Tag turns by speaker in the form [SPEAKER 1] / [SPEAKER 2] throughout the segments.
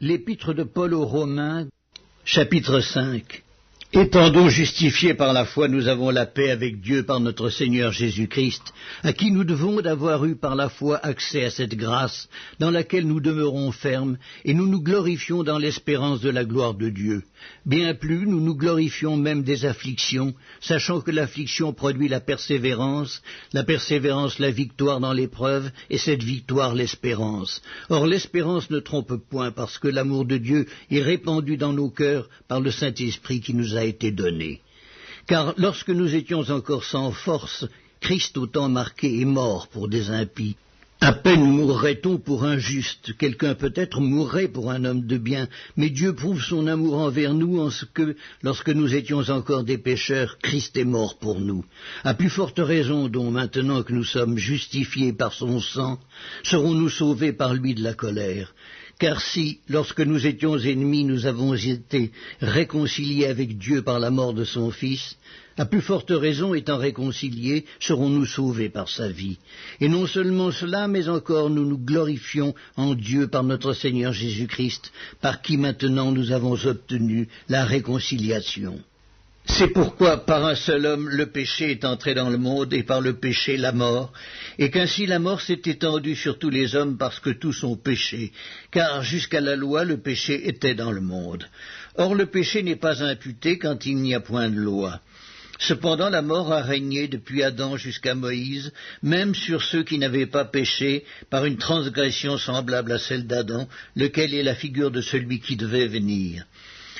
[SPEAKER 1] L'épître de Paul aux Romains, chapitre 5. Étant donc justifiés par la foi, nous avons la paix avec Dieu par notre Seigneur Jésus-Christ, à qui nous devons d'avoir eu par la foi accès à cette grâce, dans laquelle nous demeurons fermes, et nous nous glorifions dans l'espérance de la gloire de Dieu. Bien plus, nous nous glorifions même des afflictions, sachant que l'affliction produit la persévérance la victoire dans l'épreuve, et cette victoire l'espérance. Or l'espérance ne trompe point, parce que l'amour de Dieu est répandu dans nos cœurs par le Saint-Esprit qui nous a été donné. Car lorsque nous étions encore sans force, Christ au temps marqué est mort pour des impies. À peine mourrait-on pour un juste, quelqu'un peut-être mourrait pour un homme de bien, mais Dieu prouve son amour envers nous en ce que, lorsque nous étions encore des pécheurs, Christ est mort pour nous. À plus forte raison donc, maintenant que nous sommes justifiés par son sang, serons-nous sauvés par lui de la colère. Car si, lorsque nous étions ennemis, nous avons été réconciliés avec Dieu par la mort de son Fils, à plus forte raison, étant réconciliés, serons-nous sauvés par sa vie. Et non seulement cela, mais encore nous nous glorifions en Dieu par notre Seigneur Jésus-Christ, par qui maintenant nous avons obtenu la réconciliation. C'est pourquoi, par un seul homme, le péché est entré dans le monde, et par le péché la mort, et qu'ainsi la mort s'est étendue sur tous les hommes parce que tous ont péché, car jusqu'à la loi le péché était dans le monde. Or le péché n'est pas imputé quand il n'y a point de loi. Cependant la mort a régné depuis Adam jusqu'à Moïse, même sur ceux qui n'avaient pas péché, par une transgression semblable à celle d'Adam, lequel est la figure de celui qui devait venir.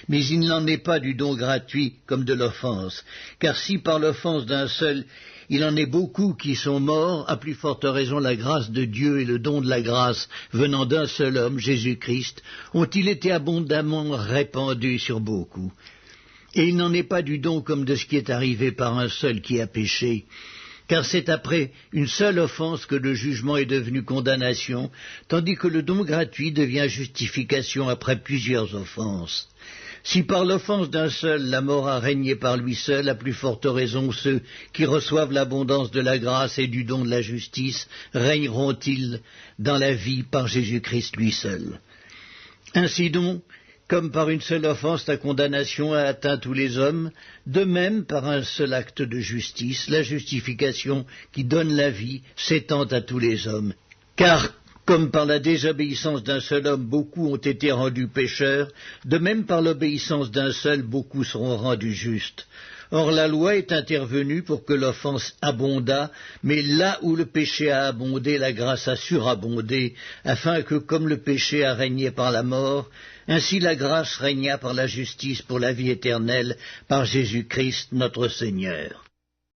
[SPEAKER 1] Mais il n'en est pas du don gratuit comme de l'offense, car si par l'offense d'un seul il en est beaucoup qui sont morts, à plus forte raison la grâce de Dieu et le don de la grâce venant d'un seul homme, Jésus-Christ, ont-ils été abondamment répandus sur beaucoup. Et il n'en est pas du don comme de ce qui est arrivé par un seul qui a péché, car c'est après une seule offense que le jugement est devenu condamnation, tandis que le don gratuit devient justification après plusieurs offenses. Si par l'offense d'un seul la mort a régné par lui seul, à plus forte raison ceux qui reçoivent l'abondance de la grâce et du don de la justice régneront-ils dans la vie par Jésus-Christ lui seul. Ainsi donc, comme par une seule offense la condamnation a atteint tous les hommes, de même par un seul acte de justice, la justification qui donne la vie s'étend à tous les hommes. Car comme par la désobéissance d'un seul homme beaucoup ont été rendus pécheurs, de même par l'obéissance d'un seul beaucoup seront rendus justes. Or la loi est intervenue pour que l'offense abondât, mais là où le péché a abondé, la grâce a surabondé, afin que, comme le péché a régné par la mort, ainsi la grâce régna par la justice pour la vie éternelle, par Jésus-Christ notre Seigneur.